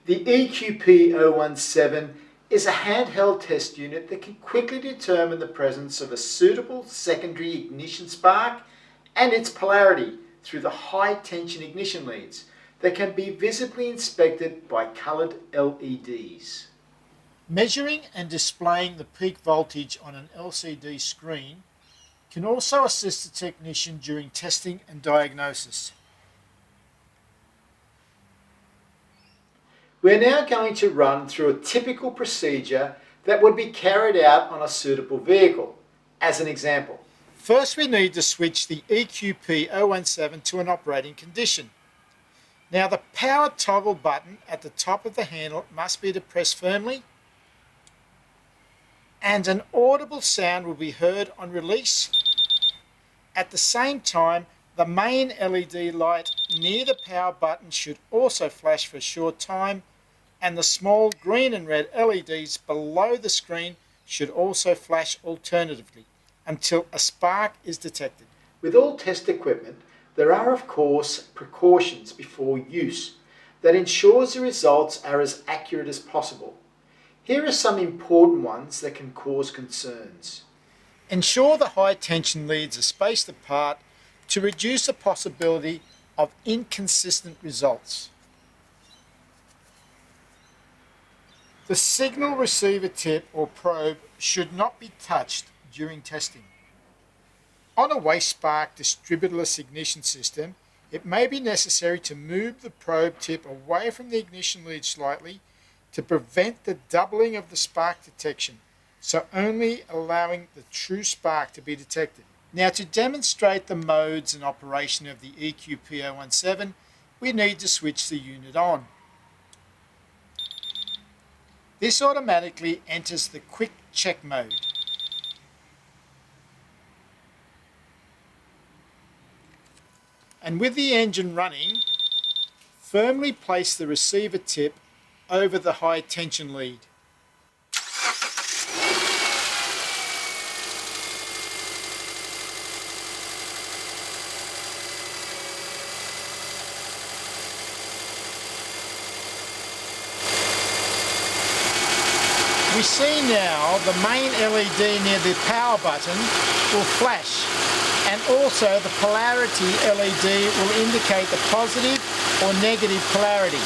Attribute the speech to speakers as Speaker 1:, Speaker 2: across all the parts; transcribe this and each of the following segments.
Speaker 1: The EQP-017 is a handheld test unit that can quickly determine the presence of a suitable secondary ignition spark and its polarity through the high tension ignition leads that can be visibly inspected by coloured LEDs. Measuring and displaying the peak voltage on an LCD screen can also assist the technician during testing and diagnosis. We're now going to run through a typical procedure that would be carried out on a suitable vehicle, as an example. First, we need to switch the EQP-017 to an operating condition. Now, the power toggle button at the top of the handle must be depressed firmly, and an audible sound will be heard on release. At the same time, the main LED light near the power button should also flash for a short time, and the small green and red LEDs below the screen should also flash alternatively until a spark is detected. With all test equipment, there are of course precautions before use that ensures the results are as accurate as possible. Here are some important ones that can cause concerns. Ensure the high tension leads are spaced apart to reduce the possibility of inconsistent results. The signal receiver tip or probe should not be touched during testing. On a waste spark distributor-less ignition system, it may be necessary to move the probe tip away from the ignition lead slightly to prevent the doubling of the spark detection, so only allowing the true spark to be detected. Now, to demonstrate the modes and operation of the EQP-017, we need to switch the unit on. This automatically enters the quick check mode. And with the engine running, firmly place the receiver tip over the high tension lead. We see now the main LED near the power button will flash, and also the polarity LED will indicate the positive or negative polarity.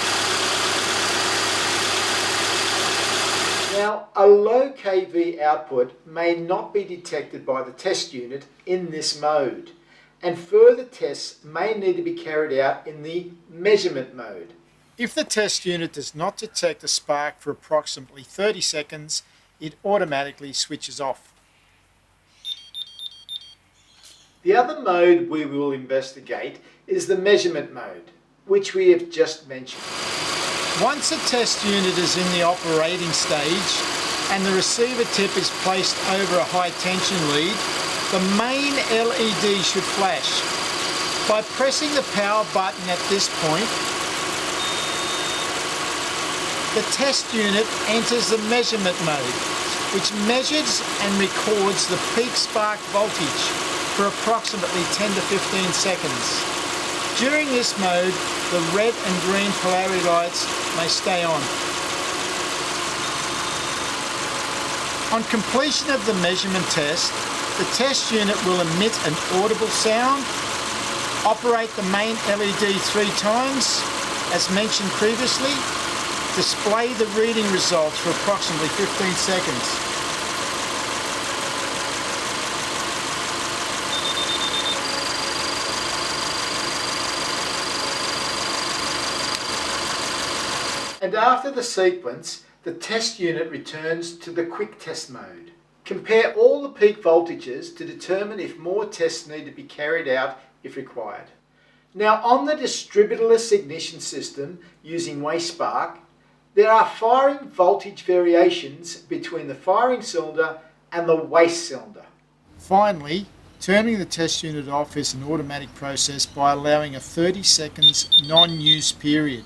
Speaker 1: Now, a low kV output may not be detected by the test unit in this mode, and further tests may need to be carried out in the measurement mode. If the test unit does not detect a spark for approximately 30 seconds, it automatically switches off. The other mode we will investigate is the measurement mode, which we have just mentioned. Once a test unit is in the operating stage and the receiver tip is placed over a high tension lead, the main LED should flash. By pressing the power button at this point, the test unit enters the measurement mode, which measures and records the peak spark voltage for approximately 10 to 15 seconds. During this mode, the red and green polarity lights may stay on. On completion of the measurement test, the test unit will emit an audible sound, operate the main LED 3 times, as mentioned previously, display the reading results for approximately 15 seconds. And after the sequence, the test unit returns to the quick test mode. Compare all the peak voltages to determine if more tests need to be carried out if required. Now, on the distributor-less ignition system using waste spark, there are firing voltage variations between the firing cylinder and the waste cylinder. Finally, turning the test unit off is an automatic process by allowing a 30 seconds non-use period.